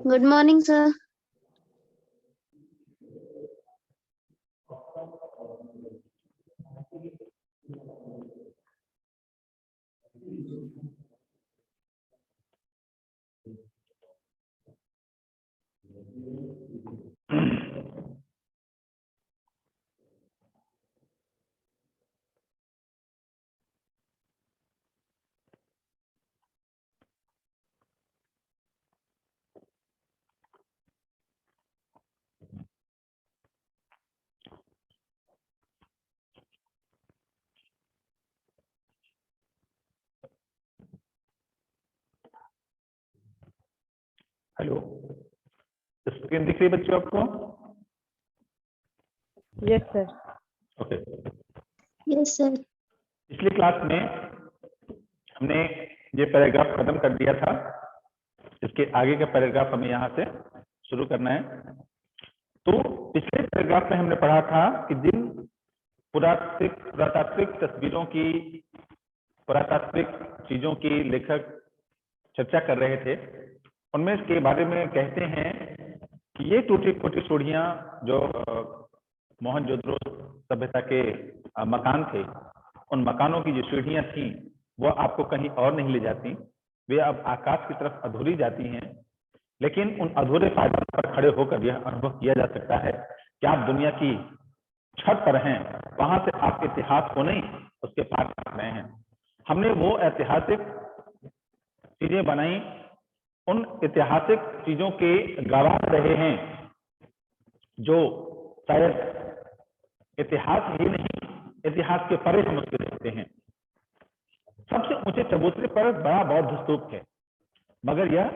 Good morning, sir. Hello, screen दिख रही है बच्चों आपको? Yes sir. Okay. Yes, sir. पिछली क्लास में हमने ये पैराग्राफ खत्म कर दिया था। इसके आगे का पैराग्राफ हमें यहाँ से शुरू करना है। तो पिछले पैराग्राफ में हमने पढ़ा था कि जिन पुरातात्विक तस्वीरों की, पुरातात्विक चीजों की लेखक चर्चा कर रहे थे, उनमें इसके बारे में कहते हैं कि ये टूटी फूटी सीढ़ियां जो मोहनजोदड़ो सभ्यता के मकान थे, उन मकानों की जो सीढ़ियां थी वो आपको कहीं और नहीं ले जाती, वे अब आकाश की तरफ अधूरी जाती हैं। लेकिन उन अधूरे पायदान पर खड़े होकर यह अनुभव किया जा सकता है कि आप दुनिया की छत पर हैं, वहां से आप इतिहास को नहीं उसके पार कर रहे हैं। हमने वो ऐतिहासिक चीजें बनाई, उन ऐतिहासिक चीजों के गवाह रहे हैं जो शायद इतिहास ही नहीं, इतिहास के परे हम उसको देखते हैं। सबसे ऊंचे चबूतरे पर बड़ा बौद्ध स्तूप है, मगर यह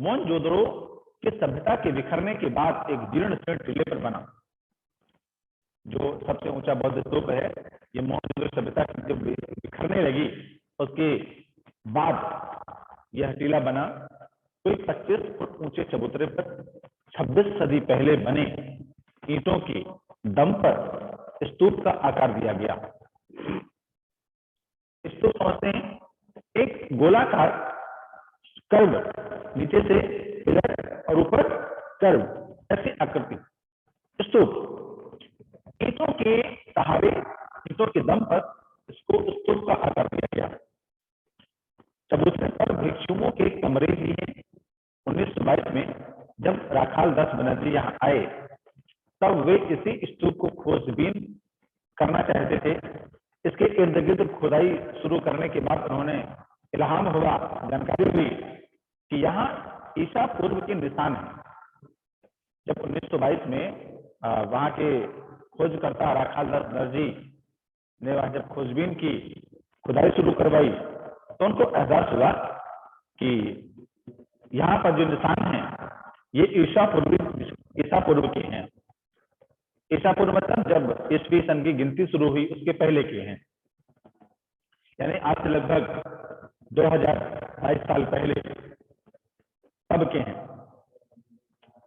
मोहनजोदड़ो की सभ्यता के बिखरने के बाद एक जीर्ण शीर्ण टीले पर बना। जो सबसे ऊंचा बौद्ध स्तूप है, ये मोहनजोदड़ो सभ्यता जब बिखरने लगी उसके बाद यह टीला बना। कोई 25 फुट ऊंचे चबूतरे पर 26 सदी पहले बने ईंटों के दम पर स्तूप का आकार दिया गया। स्तूप समझते हैं, एक गोलाकार कर्व, नीचे से पिलर और ऊपर कर्व, ऐसी आकृति। स्तूप ईंटों के सहारे, ईंटों के दम पर इसको स्तूप का आकार दिया गया। चबूतरे पर भिक्षुओं के कमरे भी हैं। 1922 में जब राखाल दास बनर्जी यहाँ आए, तब वे इसी स्तूप को खोजबीन करना चाहते थे। इसके इर्द गिर्द खुदाई शुरू करने के बाद उन्होंने इल्हाम हुआ, जानकारी हुई कि यहाँ ईसा पूर्व के निशान हैं। जब 1922 में वहां के खोजकर्ता राखाल दास बनर्जी ने वहां जब खोजबीन की, खुदाई शुरू करवाई, तो उनको एहसास हुआ कि यहाँ पर जो निशान हैं ये ईसा पूर्व के हैं। ईसा पूर्व मतलब जब ईस्वी सन की गिनती शुरू हुई उसके पहले के हैं, यानी आज से लगभग 2022 साल पहले तब के हैं।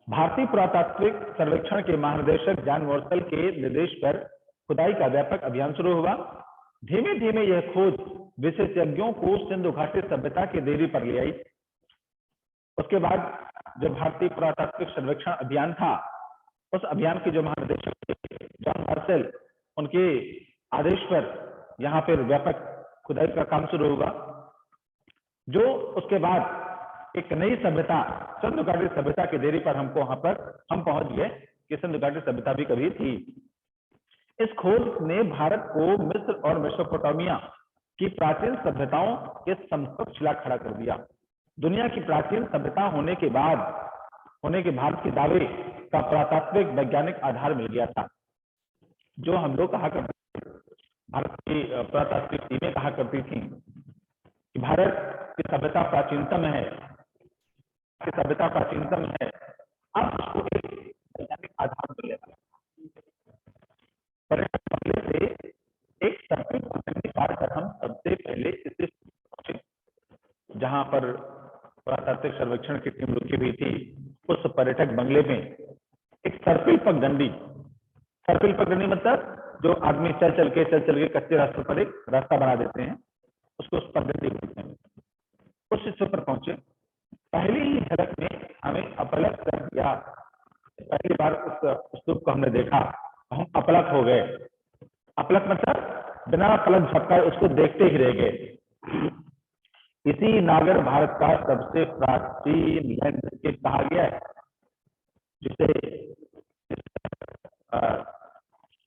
भारतीय पुरातात्विक सर्वेक्षण के महानिदेशक जॉन वॉर्सल के निर्देश पर खुदाई का व्यापक अभियान शुरू हुआ। धीमे धीमे यह खोज विशेषज्ञों को सिंधु घाटी सभ्यता के देरी पर ले आई। उसके बाद जो भारतीय पुरातात्विक सर्वेक्षण अभियान था, उस अभियान के जो महानिदेशक थे जॉन वॉर्सल, उनके आदेश पर यहाँ पर व्यापक खुदाई का काम शुरू हुआ। जो उसके बाद एक नई सभ्यता, सिंधु घाटी सभ्यता की देरी पर हम पहुंच गए कि सिंधु घाटी सभ्यता भी कभी थी। इस खोज ने भारत को मिस्र और मेसोपोटामिया की प्राचीन सभ्यताओं के समकक्ष ला खड़ा कर दिया। दुनिया की प्राचीन सभ्यता होने के भारत के दावे का पुरातात्विक वैज्ञानिक आधार मिल गया था। जो हम लोग कहा करते, भारत की पुरातात्विक टीमें कहा करती थी कि भारत की सभ्यता प्राचीनतम है, की सभ्यता प्राचीनतम है। अब उसको एक वैज्ञानिक आधार मिलेगा। पर्यटन मामले से एक सर्किल पकड़ने पार कर हम सबसे पहले इसे पहुंचे, जहां पर पुरातात्विक सर्वेक्षण की टीम रुकी हुई थी। उस पर्यटक बंगले में एक सर्पिल पगडंडी, सर्पिल पगडंडी मतलब जो आदमी चल चल के कच्चे रास्ते पर एक रास्ता बना देते हैं, उसको उस पगडंडी बोलते हैं। उस हिस्से पर पहुंचे। पहली ही झलक में हमें अपलक कर दिया। पहली बार उस स्तूप को हमने देखा, हम अपलक हो गए। अपलक मतलब बिना पलक झपकाए उसको देखते ही रह गए। इसी नागर भारत का सबसे प्राचीन लैंडस्केप कहा गया है, जिसे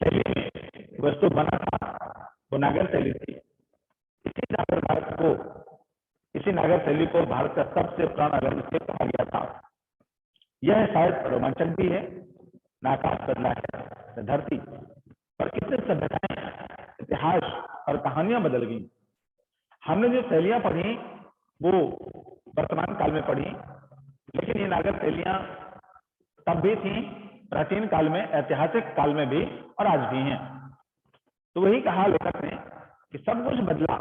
शैली में वस्तु बना था वो नागर शैली थी। इसी नागर भारत को, इसी नागर शैली को भारत का सबसे पुराना लैंडस्केप कहा गया था। यह शायद रोमांचक भी है। आकाश बदला है, धरती पर कितने सभ्यताएं, इतिहास और कहानियां बदल गई। हमने जो शैलियां पढ़ी वो वर्तमान काल में पढ़ी, लेकिन ये नागर शैलियां तब भी थी, प्राचीन काल में, ऐतिहासिक काल में भी, और आज भी हैं। तो वही कहा लेखक ने कि सब कुछ बदला,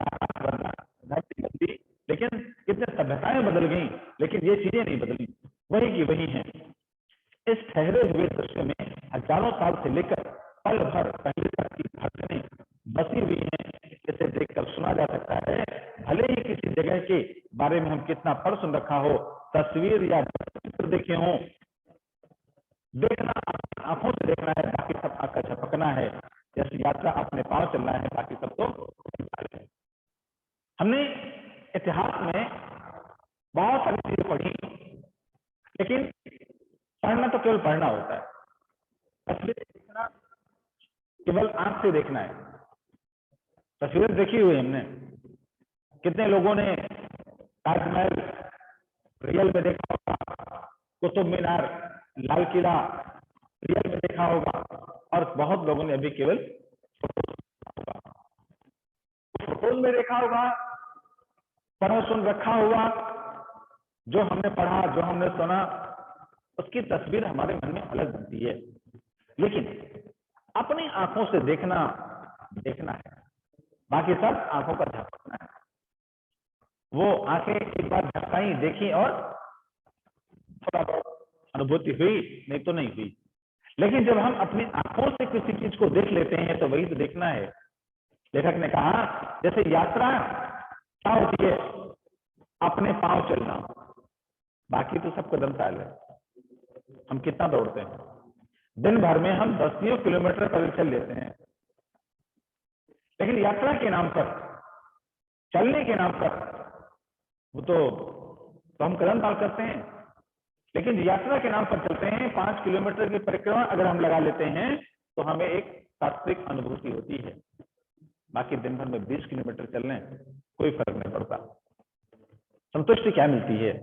आकाश बदला, धरती बदली, लेकिन कितने सभ्यताएं बदल गई, लेकिन ये चीजें नहीं बदली, वही की वही हैं। इस ठहरे हुए दृश्य में हजारों साल से लेकर पल भर पहले तक की घटनाएं बसी हुई हैं। इसे देखकर सुना जा सकता है, भले ही किसी जगह के बारे में हम कितना पढ़ सुन रखा हो, तस्वीर या चित्र देखे हों, देखना आंखों से देखना है, बाकी सब आंख का झपकना है। जैसे यात्रा अपने पांव चलना है, बाकी सब तो। हमने इतिहास में बहुत सारी चीजें पढ़ी, लेकिन पढ़ना तो केवल पढ़ना होता है, तस्वीर देखना केवल आंख से देखना है। तस्वीर देखी हुई हमने, कितने लोगों ने ताजमहल रियल में देखा होगा, कुतुब मीनार, लाल किला रियल में देखा होगा, और बहुत लोगों ने अभी केवल फोटोज में देखा होगा, पढ़ा सुन रखा हुआ। जो हमने पढ़ा, जो हमने सुना, उसकी तस्वीर हमारे मन में अलग बनती है। लेकिन अपनी आंखों से देखना है, बाकी सब आंखों का झपकना है। वो आंखें एक बार झपकाई, देखी और थोड़ा बहुत अनुभूति हुई, नहीं तो नहीं हुई। लेकिन जब हम अपनी आंखों से किसी चीज को देख लेते हैं तो वही तो देखना है। लेखक ने कहा जैसे यात्रा क्या होती है, अपने पांव चलना, बाकी तो सब कदम ताल है। हम कितना दौड़ते हैं, दिन भर में हम 10 किलोमीटर पैदल चल लेते हैं, लेकिन यात्रा के नाम पर, चलने के नाम पर वो तो हम कदम ताल करते हैं। लेकिन यात्रा के नाम पर चलते हैं, 5 किलोमीटर की परिक्रमा अगर हम लगा लेते हैं तो हमें एक तात्विक अनुभूति होती है। बाकी दिन भर में 20 किलोमीटर चलने कोई फर्क नहीं पड़ता। संतुष्टि क्या मिलती है?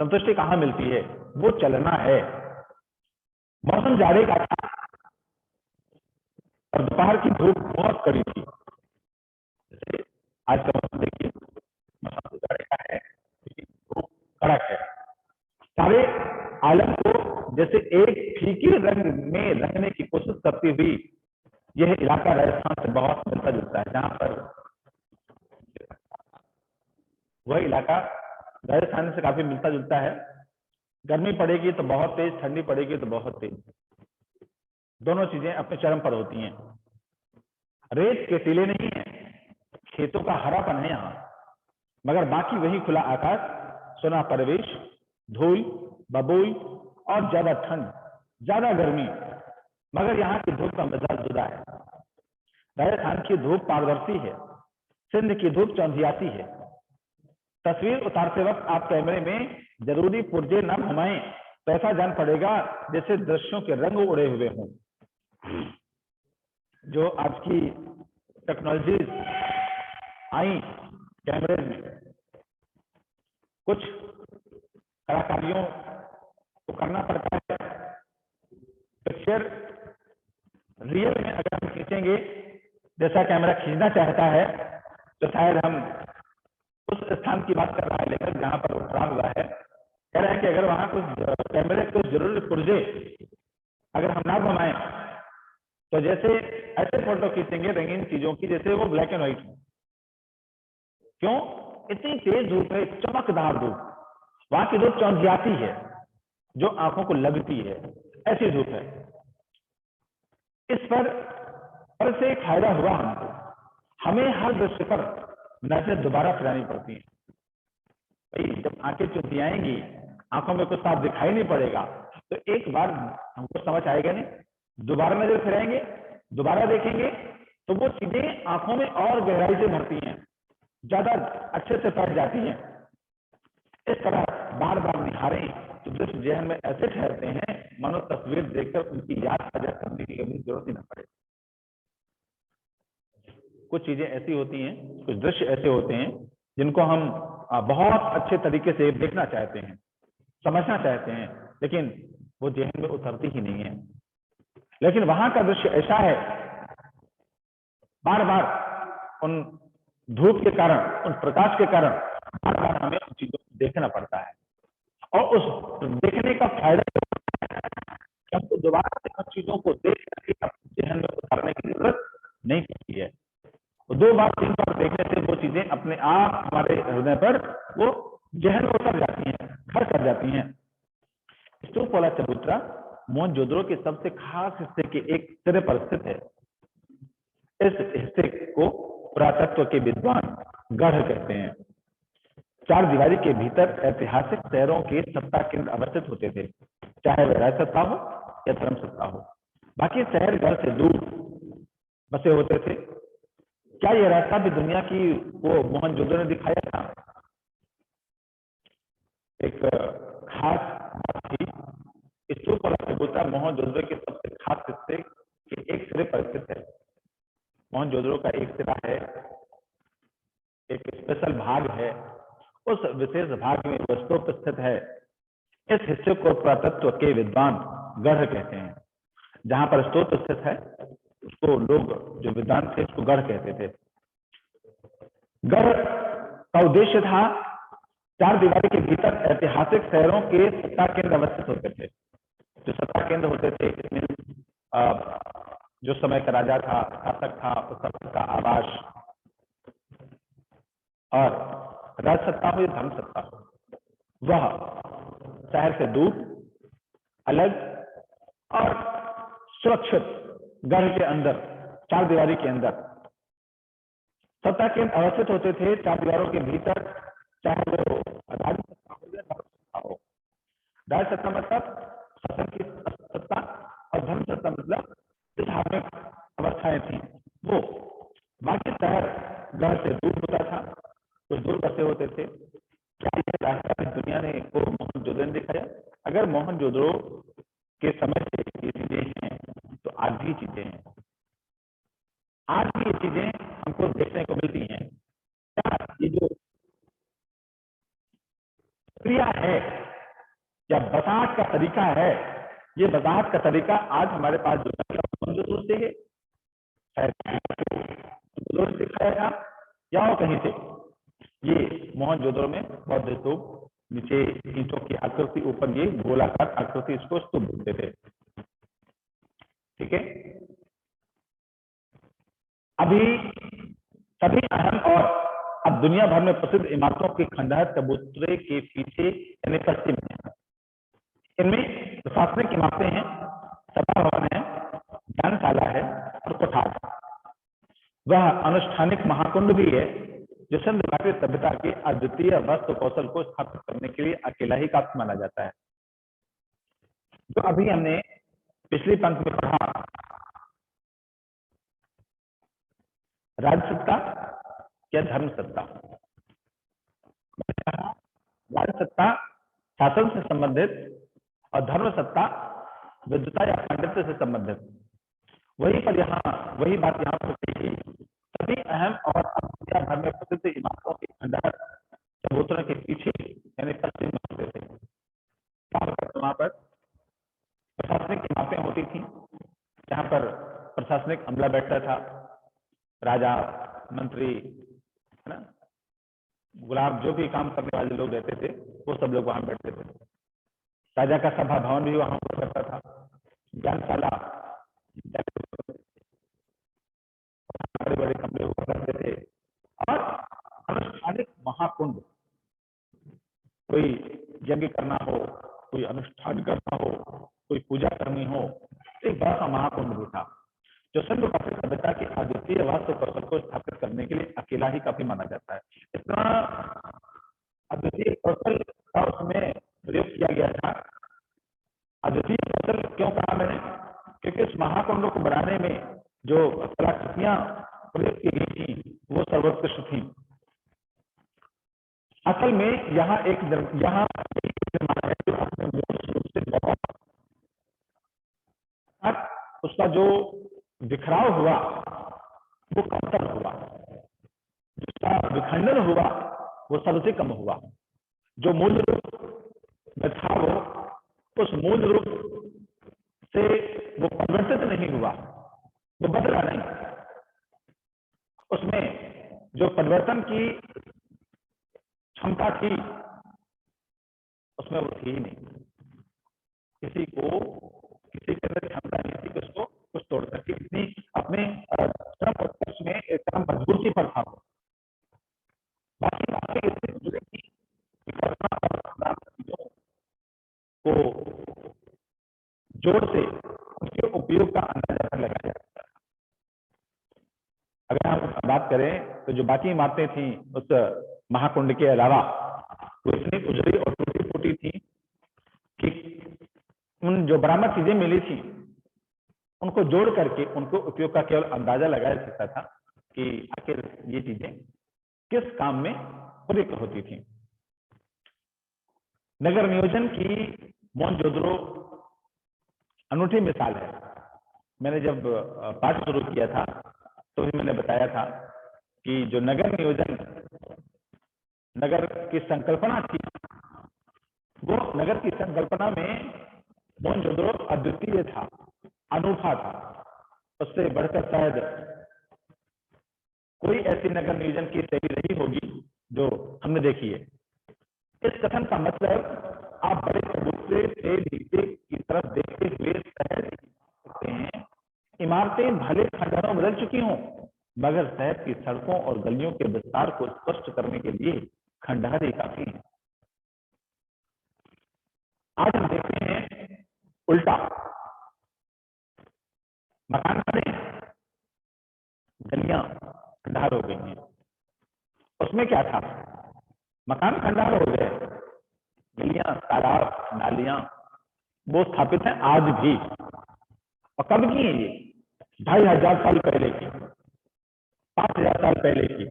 संतुष्टि कहां मिलती है? वो चलना है। मौसम जाड़े का था और दोपहर की धूप बहुत कड़ी थी। जैसे आज का मौसम देखिए, मौसम जाड़े का है, धूप कड़क है। सारे आलम को जैसे एक फीके रंग में रंगने की कोशिश करती हुई यह इलाका राजस्थान से बहुत मिलता जुलता है। जहां पर वह इलाका राजस्थान से काफी मिलता जुलता है। गर्मी पड़ेगी तो बहुत तेज, ठंडी पड़ेगी तो बहुत तेज, दोनों चीजें अपने चरम पर होती हैं। रेत के टीले नहीं है, खेतों का हरापन है यहाँ, मगर बाकी वही खुला आकाश, सुना परिवेश, धूल, बबूल और ज्यादा ठंड, ज्यादा गर्मी, मगर यहाँ की धूप का मिजाज जुदा है। राजस्थान की धूप पारदर्शी है, सिंध की धूप चौंधियाती है। तस्वीर उतारते वक्त आप कैमरे में जरूरी पुर्जे न घुमाएं तो ऐसा जान पड़ेगा जैसे दृश्यों के रंग उड़े हुए हों। जो आज की टेक्नोलॉजीज आई कैमरे में, कुछ कलाकारियों को करना पड़ता है। पिक्चर रियल में अगर हम खींचेंगे जैसा कैमरा खींचना चाहता है, तो शायद हम उस स्थान की बात कर रहा है लेखक जहां पर वो खड़ा हुआ है, कह रहा है कि अगर वहां कुछ कैमरे को जरूर पुर्जे अगर हम ना घुमाएं तो जैसे ऐसे फोटो खींचेंगे रंगीन चीजों की जैसे वो ब्लैक एंड व्हाइट हो। क्यों? इतनी तेज धूप है, चमकदार धूप, वहां की धूप चौंधियाती है, जो आंखों को लगती है, ऐसी धूप है। इस पर से एक फायदा हुआ हमको, हमें हर दृश्य पर नजर दोबारा फिरानी पड़ती है। भाई जब आंखें चुंधियाएंगी, आंखों में कुछ साफ दिखाई नहीं पड़ेगा, तो एक बार हमको समझ आएगा नहीं, दोबारा नजर फिराएंगे, दोबारा देखेंगे, तो वो चीजें आंखों में और गहराई से भरती हैं, ज्यादा अच्छे से फैल जाती हैं। इस तरह बार बार निहारें तो दृश्य जहन में ऐसे ठहरते हैं मानो तस्वीर देखकर उनकी याद ताजा करने की कभी जरूरत ही ना पड़े। कुछ चीजें ऐसी होती हैं, कुछ दृश्य ऐसे होते हैं जिनको हम बहुत अच्छे तरीके से देखना चाहते हैं, समझना चाहते हैं, लेकिन वो जहन में उतरती ही नहीं है। लेकिन वहां का दृश्य ऐसा है, बार बार उन धूप के कारण, उन प्रकाश के कारण बार बार हमें उन चीजों को देखना पड़ता है, और उस देखने का फायदा कि हमको दोबारा से उन चीजों को देख करके अपने जहन में उतारने की जरूरत नहीं पड़ती है। तो 2 बार 3 बार देखने से वो चीजें अपने आप हमारे हृदय पर वो जहन में उतर जाती हैं, घर कर जाती हैं। स्तूपवाला चबूतरा मोहनजोदड़ो के सबसे खास हिस्से के एक सिरे पर स्थित है। इस हिस्से को पुरातत्व के विद्वान गढ़ कहते हैं। 4 दीवारी के भीतर ऐतिहासिक शहरों के सत्ता केंद्र अवस्थित होते थे, चाहे वह राजसत्ता हो या धर्मसत्ता हो। बाकी शहर गढ़ से दूर बसे होते थे। क्या यह रास्ता भी दुनिया की वो मोहनजोदड़ो ने दिखाया था? एक खास बात थी, स्तूपवाला चबूतरा मोहनजोदड़ो के सबसे खास हिस्से के एक सिरे पर स्थित है। मोहनजोदड़ो का एक सिरा है, एक स्पेशल भाग है, उस विशेष भाग में वो स्तूप स्थित है। इस हिस्से को पुरातत्व के विद्वान गढ़ कहते हैं। जहां पर स्तूप स्थित है उसको लोग, जो विद्वान थे, उसको गढ़ कहते थे। गढ़ का उद्देश्य था 4 दीवारी के भीतर ऐतिहासिक शहरों के सत्ता केंद्र अवस्थित होते थे। जो सत्ता केंद्र होते थे, इसमें जो समय का राजा था, शासक था, उस समय का आवास, और राजसत्ता हो या धर्म सत्ता हो, वह शहर से दूर, अलग और सुरक्षित गढ़ के अंदर, 4 दीवारी के अंदर सत्ता केंद्र अवस्थित होते थे। 4 दीवारों के भीतर, चाहे वो राजसत्ता हो या धर्म सत्ता हो। राजसत्ता मतलब शासन की सत्ता, और धर्म सत्ता मतलब जो धार्मिक अवस्थाएं थी वो। बाकी शहर गढ़ से दूर होता था, कुछ दूर बसे होते थे। क्या ये रास्ता दुनिया ने को मोहनजोदड़ो ने दिखाया? अगर मोहनजोदड़ो के समय से ये चीजें हैं तो आज भी चीजें हैं, आज भी ये चीजें हमको देखने को मिलती हैं। क्या ये जो क्रिया है या बसाहट का तरीका है, ये बसाहट का तरीका आज हमारे पास जो मोहनजोदड़ो से है, मोहनजोदड़ो ने दिखाया था या वो कहीं से। ये मोहनजोदड़ो में बौद्ध स्तूप, नीचे ईंटों की आकृति, ऊपर ये गोलाकार आकृति, इसको स्तूप बोलते थे। ठीक है, अभी सभी अहम और अब दुनिया भर में प्रसिद्ध इमारतों के खंडहर चबूतरे के पीछे यानी पश्चिम में। इनमें प्रशासनिक इमारतें हैं, सभा भवन है, ज्ञानशाला है और कोठार है। वह अनुष्ठानिक महाकुंड भी है, जो सिंध घाटी सभ्यता के अद्वितीय वस्तु कौशल को स्थापित करने के लिए अकेला ही काफी माना जाता है। जो अभी हमने पिछली पंक्ति में पढ़ा, राजसत्ता या धर्म सत्ता। राजसत्ता शासन से संबंधित और धर्म सत्ता विद्वता या पांडित्य से संबंधित। वही बात यहाँ पर कही। सभी अहम और अब दुनिया भर में प्रसिद्ध इमारतों के खंडहर चबूतरे के पीछे यानी पश्चिम में होते थे। वहां पर प्रशासनिक इमारतें होती थी, जहां पर प्रशासनिक अमला बैठता था, राजा, मंत्री, है ना, गुलाब, जो भी काम करने वाले लोग रहते थे वो सब लोग वहां बैठते थे। राजा का सभा भवन भी वहां हुआ करता था, ज्ञानशाला, बड़े बड़े कमरे हुआ करते थे। और अनुष्ठानिक महाकुंड, कोई यज्ञ करना हो, कोई अनुष्ठान करना हो, कोई पूजा करनी हो, एक बड़ा सा महाकुंड भी था, जो सिंधु घाटी सभ्यता के अद्वितीय वास्तु कौशल को स्थापित करने के लिए अकेला ही काफी माना जाता है। इतना अद्वितीय कौशल का उसमें प्रयोग किया गया था। अद्वितीय कौशल क्यों कहा मैंने? क्योंकि उस महाकुंड को बनाने में जो कलाकृतियां प्रयोग की गई थी वो सर्वोत्कृष्ट थी। असल में यहाँ एक निर्माण है जो अपने मूल रूप से बहुत, उसका जो बिखराव हुआ वो कमतर हुआ, जिसका विखंडन हुआ वो सबसे कम हुआ। जो मूल रूप में था उस मूल रूप से वो परिवर्तित नहीं हुआ, वो बदला नहीं, उसमें जो परिवर्तन की क्षमता थी उसमें वो थी ही नहीं। किसी के अंदर क्षमता नहीं थी कि उसको कुछ तोड़ सके, इतनी अपने श्रम उत्कर्ष में एकदम मजबूती पर था। बाकी बातें इससे जुड़ी थी कल्पना और चीजों को जोड़ से उसके उपयोग का अंदाजा लगाया जाता है। अगर हम बात करें तो जो बाकी इमारतें थी उस महाकुंड के अलावा वो इतनी उजड़ी और टूटी फूटी थी कि उन जो बरामद चीजें मिली थी उनको जोड़ करके उनको उपयोग का केवल अंदाजा लगाया जा सकता था कि आखिर ये चीजें किस काम में प्रयुक्त होती थी। नगर नियोजन की मोहनजोदड़ो अनूठी मिसाल है। मैंने जब पाठ शुरू किया था तो भी मैंने बताया था कि जो नगर नियोजन, नगर की संकल्पना थी, वो नगर की संकल्पना में मोहनजोदड़ो अद्वितीय था, अनूठा था। उससे बढ़कर शायद कोई ऐसी नगर नियोजन की शैली नहीं होगी जो हमने देखी है। इस कथन का मतलब आप बड़े चबूतरे से नीचे की तरफ देखते हुए शहर सकते हैं। इमारतें भले खंडहरों बदल चुकी हों, मगर शहर की सड़कों और गलियों के विस्तार को स्पष्ट करने के लिए खंडहर ही काफी है। आज हम देखते हैं उल्टा, मकान बने, गलियां खंडहर हो गई हैं। उसमें क्या था? मकान खंडहर हो गए, गलियां, तालाब, नालियां वो स्थापित हैं आज भी। और कब की है ये? 2500 साल पहले की, 5000 साल पहले की।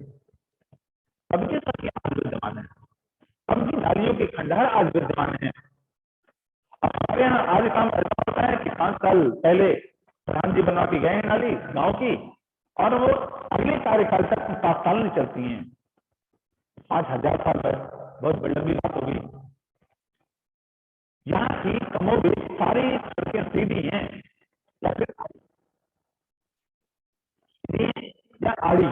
कब के सब आज विद्यमान है, कब की नालियों के खंडहर आज विद्यमान है। अब हमारे यहाँ आज काम ऐसा होता है कि 5 साल पहले प्रधान जी बना के गए नाली गांव की, और वो अगले कार्यकाल तक 7 साल नहीं चलती हैं। 5000 साल पर बहुत बड़ी लंबी बात होगी। यहाँ की कमोबेश सारी सड़कें सीधी हैं या फिर या आड़ी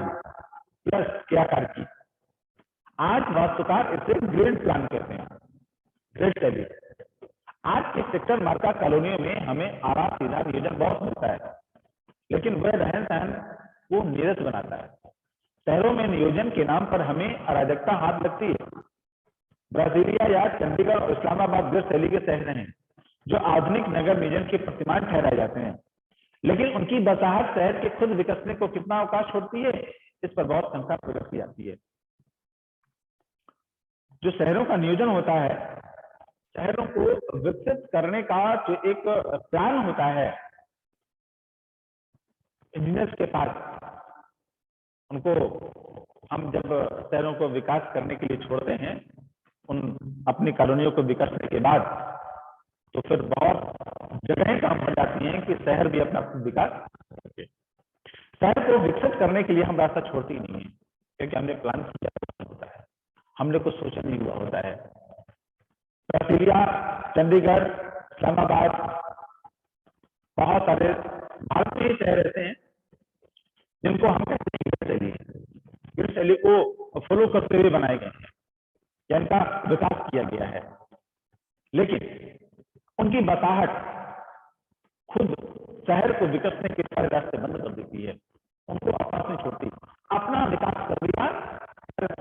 या आकार की। आज वास्तुकार इसे ग्रिड प्लान कहते हैं, ग्रिड शैली। आज के सेक्टर मार्का कॉलोनियों में हमें आराम सीधा नियोजन बहुत मिलता है, लेकिन वह रहन सहन को नीरस बनाता है। शहरों में नियोजन के नाम पर हमें अराजकता हाथ लगती है। ब्राजीलिया या चंडीगढ़ और इस्लामाबाद ग्रिड शैली के शहर हैं जो आधुनिक नगर नियोजन के प्रतिमान ठहराए जाते हैं, लेकिन उनकी बसाहट शहर के खुद विकसने को कितना अवकाश छोड़ती है, इस पर बहुत शंका प्रकट की जाती है। जो शहरों का नियोजन होता है, शहरों को विकसित करने का जो एक प्लान होता है इंजीनियर्स के पास, उनको हम जब शहरों को विकास करने के लिए छोड़ते हैं, उन अपनी कॉलोनियों को विकसने के बाद, तो फिर बहुत जगहें काम हो जाती हैं कि शहर भी अपना विकास कर सके। शहर को विकसित करने के लिए हम रास्ता छोड़ते ही नहीं है, क्योंकि हमने प्लान किया होता है, हमने कुछ सोचा नहीं हुआ होता है। ब्राजीलिया, चंडीगढ़, इस्लामाबाद, बहुत सारे भारत में शहर ऐसे हैं जिनको हम कहते हैं शैली है। इन शैली को फॉलो करते हुए बनाए गए हैं या इनका विकास किया गया है, लेकिन उनकी बसाहट खुद शहर को विकसने के सारे रास्ते बंद कर देती है, उनको वापस नहीं छोड़ती। अपना विकास कर दिया,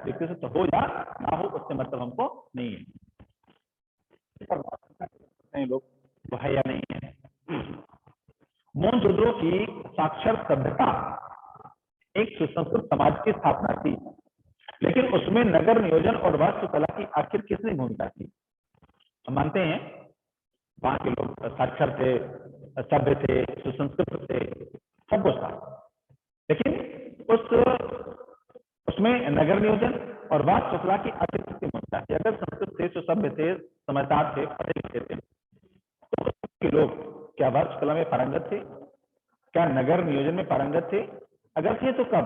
विकसित तो हो या ना हो उससे मतलब हमको नहीं है। लोग वो है या नहीं है। मोहनजोदड़ो की साक्षर सभ्यता एक सुसंस्कृत समाज की स्थापना थी, लेकिन उसमें नगर नियोजन और वास्तुकला की आखिर किसने भूमिका थी? हम मानते हैं वहां के लोग साक्षर थे, सभ्य थे, सुसंस्कृत थे, सब कुछ था, लेकिन उसमें नगर नियोजन और वास्तुकला की आखिर किसकी भूमिका थी? अगर संस्कृत थे, सुसभ्य थे, समझदार थे, पढ़े लिखे थे, तो के लोग क्या वास्तुकला में पारंगत थे? क्या नगर नियोजन में पारंगत थे? अगर थे तो कब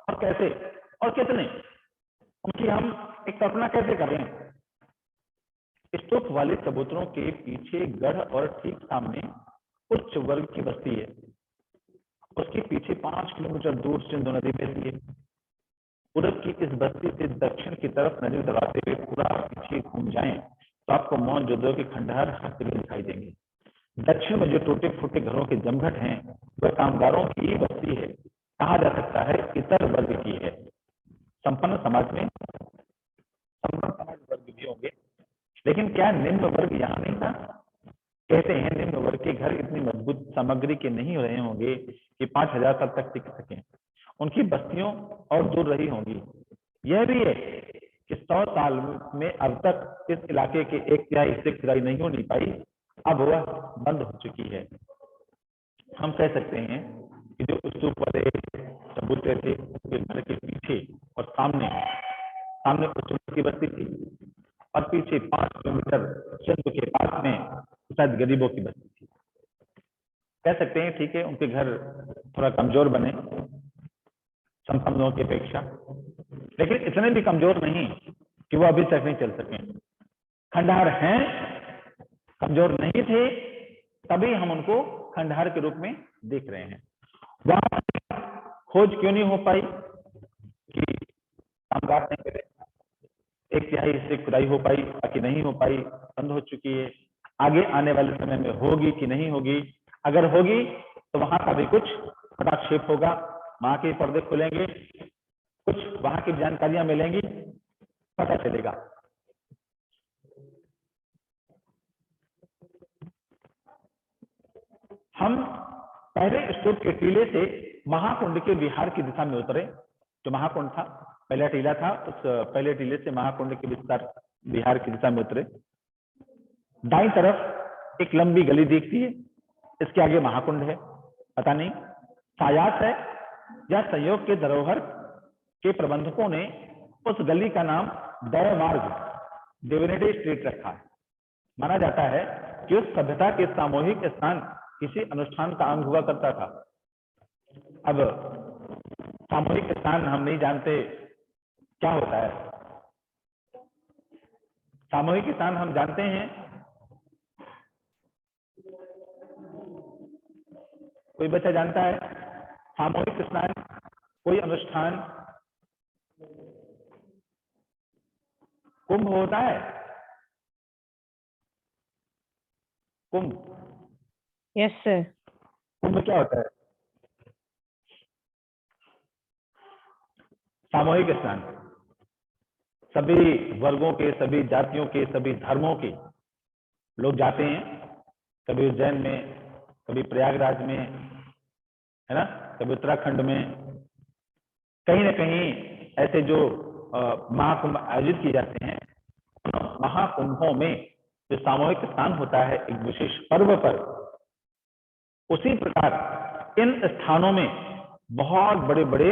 और कैसे और कितने? उनकी हम एक कल्पना कैसे करें? स्तूप वाले चबूतरों के पीछे गढ़ और ठीक सामने उच्च वर्ग की बस्ती है। उसके पीछे 5 किलोमीटर दूर सिंधु नदी बहती है। पूरब की इस बस्ती से दक्षिण की तरफ नजर दबाते हुए पूरा पीछे घूम जाएं तो आपको मोहनजोदड़ो के खंडहर हंसते हुए दिखाई देंगे। दक्षिण में जो टूटे फूटे घरों के जमघट हैं वह कामगारों की बस्ती है, कहा जा सकता है इतर वर्ग की है। संपन्न समाज में संपन्न समाज वर्ग भी होंगे, लेकिन क्या निम्न वर्ग यहाँ नहीं था? कहते हैं निम्न वर्ग के घर इतनी मजबूत सामग्री के नहीं रहे होंगे कि 5000 साल तक टिक सकें। उनकी बस्तियों और दूर रही होंगी। यह भी है कि 100 साल में अब तक इस इलाके के 1/3 हिस्से खुदाई नहीं होनी पाई, अब वह बंद हो चुकी है। हम कह सकते हैं कि जो स्तूप वाले चबूतरे थे उसके घर के पीछे और सामने उच्च की बस्ती थी और पीछे 5 किलोमीटर सिंधु के पास में शायद गरीबों की बस्ती थी। कह सकते हैं ठीक है उनके घर थोड़ा कमजोर बने संपन्नों की अपेक्षा, लेकिन इतने भी कमजोर नहीं कि वो अभी तक नहीं चल सके। खंडहर हैं, कमजोर नहीं थे, तभी हम उनको खंडहर के रूप में देख रहे हैं। वहां खोज क्यों नहीं हो पाई कि कामगार नहीं करे, 1/3 हिस्से खुदाई हो पाई, बाकी नहीं हो पाई, बंद हो चुकी है। आगे आने वाले समय में होगी कि नहीं होगी? अगर होगी तो वहां का भी कुछ हस्तक्षेप होगा, वहां के पर्दे खुलेंगे, कुछ वहां की जानकारियां मिलेंगी, पता चलेगा। हम पहले स्तूप के टीले से महाकुंड के विहार की दिशा में उतरे। जो महाकुंड था, पहला टीला था, उस पहले टीले से महाकुंड के विस्तार विहार की दिशा में उतरे। दाईं तरफ एक लंबी गली दिखती है, इसके आगे महाकुंड है। पता नहीं सायास है या संयोग के धरोहर के प्रबंधकों ने उस गली का नाम दय मार्ग डिविनिटी स्ट्रीट रखा है। माना जाता है कि उस सभ्यता के सामूहिक स्नान किसी अनुष्ठान का अंग हुआ करता था। अब सामूहिक स्नान हम नहीं जानते क्या होता है। सामूहिक स्नान हम जानते हैं, कोई बच्चा जानता है सामूहिक स्नान कोई अनुष्ठान कुंभ होता है? कुंभ? Yes sir. कुंभ क्या होता है? सामूहिक स्नान, सभी वर्गों के, सभी जातियों के, सभी धर्मों के लोग जाते हैं। कभी उज्जैन में, कभी प्रयागराज में, है ना, कभी उत्तराखंड में, कहीं ना कहीं ऐसे जो महाकुंभ आयोजित किए जाते हैं, महाकुंभों में जो सामूहिक स्नान होता है एक विशेष पर्व पर, उसी प्रकार इन स्थानों में बहुत बड़े बड़े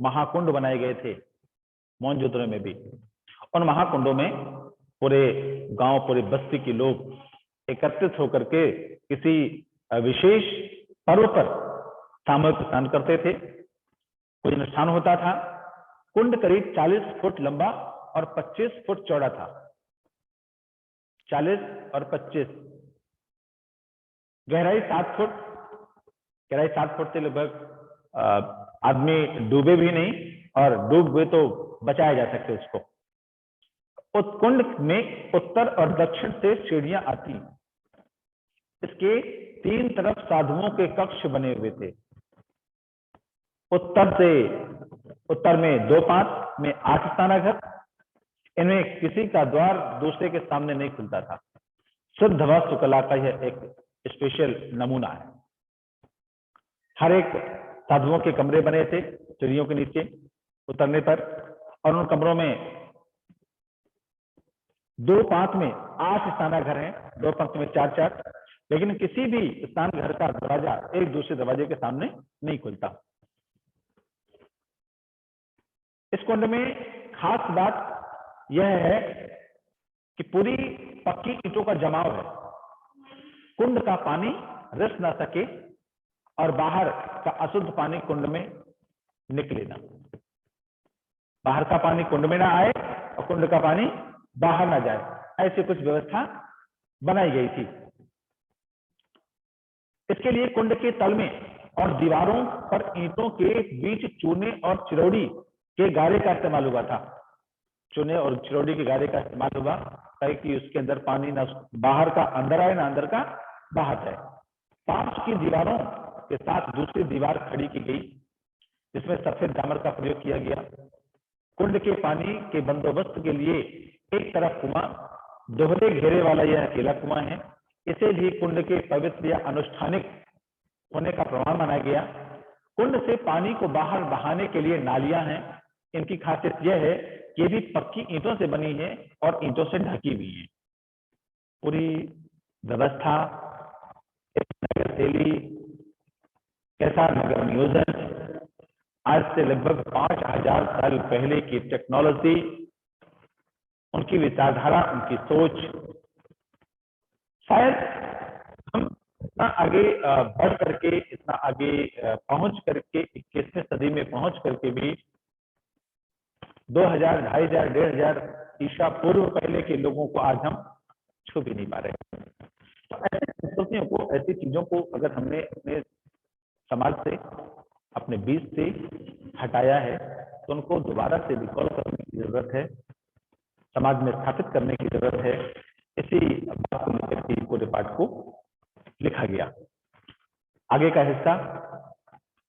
महाकुंड बनाए गए थे मोहनजोदड़ो में भी। उन महाकुंडों में पूरे गांव, पूरे बस्ती के लोग एकत्रित होकर के किसी विशेष पर्व पर सामूहिक स्नान करते थे। कोई अनुष्ठान होता था। कुंड करीब 40 फुट लंबा और 25 फुट चौड़ा था। 40 और 25, गहराई 7 फुट, गहराई 7 फुट से लगभग आदमी डूबे भी नहीं और डूबे तो बचाया जा सके उसको। कुंड में उत्तर और दक्षिण से सीढ़ियां आती। इसके 3 तरफ साधुओं के कक्ष बने हुए थे। उत्तर में 2 पात में 8 स्नानाघर। इनमें किसी का द्वार दूसरे के सामने नहीं खुलता था। शुद्ध वास्तुकला का यह एक स्पेशल नमूना है। हर एक साधुओं के कमरे बने थे सीढ़ियों के नीचे उतरने पर, और उन कमरों में 2 पात में 8 स्नानाघर हैं, 2 पंक्ति में 4-4, लेकिन किसी भी स्नान घर का दरवाजा एक दूसरे दरवाजे के सामने नहीं खुलता। इस कुंड में खास बात यह है कि पूरी पक्की ईंटों का जमाव है। कुंड का पानी रिस ना सके और बाहर का अशुद्ध पानी कुंड में निकले ना। बाहर का पानी कुंड में ना आए और कुंड का पानी बाहर ना जाए, ऐसी कुछ व्यवस्था बनाई गई थी। इसके लिए कुंड के तल में और दीवारों पर ईंटों के बीच चूने और चिरौड़ी के गारे का इस्तेमाल हुआ था। चूने और चिरौड़ी के गारे का इस्तेमाल हुआ ताकि उसके अंदर पानी ना बाहर का अंदर आए ना अंदर का बाहर जाए। 5 की दीवारों के साथ दूसरी दीवार खड़ी की गई जिसमें सफेद डामर का प्रयोग किया गया। कुंड के पानी के बंदोबस्त के लिए एक तरफ कुआं, दोहरे घेरे वाला यह अकेला कुआं है। इसे भी कुंड के पवित्र या अनुष्ठानिक होने का प्रमाण माना गया। कुंड से पानी को बाहर बहाने के लिए नालियां हैं। इनकी खासियत यह है कि ये भी पक्की ईंटों से बनी है और ईंटों से ढकी हुई है। पूरी व्यवस्था, नगर शैली, कैसा नगर नियोजन, आज से लगभग 5000 साल पहले की टेक्नोलॉजी, उनकी विचारधारा, उनकी सोच, शायद हम इतना आगे बढ़ करके, इतना आगे पहुंच करके 21वीं सदी में पहुंच करके भी 2000, 2500, 1500 ईसा पूर्व पहले के लोगों को आज हम छू भी नहीं पा रहे। तो ऐसी संस्कृतियों को, ऐसी चीजों को अगर हमने अपने समाज से, अपने बीच से हटाया है तो उनको दोबारा से रिकॉल करने की जरूरत है, समाज में स्थापित करने की जरूरत है। इसी बात को लेकर के पूरे पाठ को लिखा गया। आगे का हिस्सा,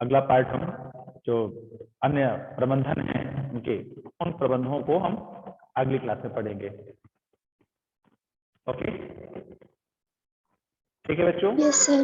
अगला पार्ट हम जो अन्य प्रबंधन हैं उनके, उन प्रबंधों को हम अगली क्लास में पढ़ेंगे। ओके, ठीक है बच्चों? Yes sir.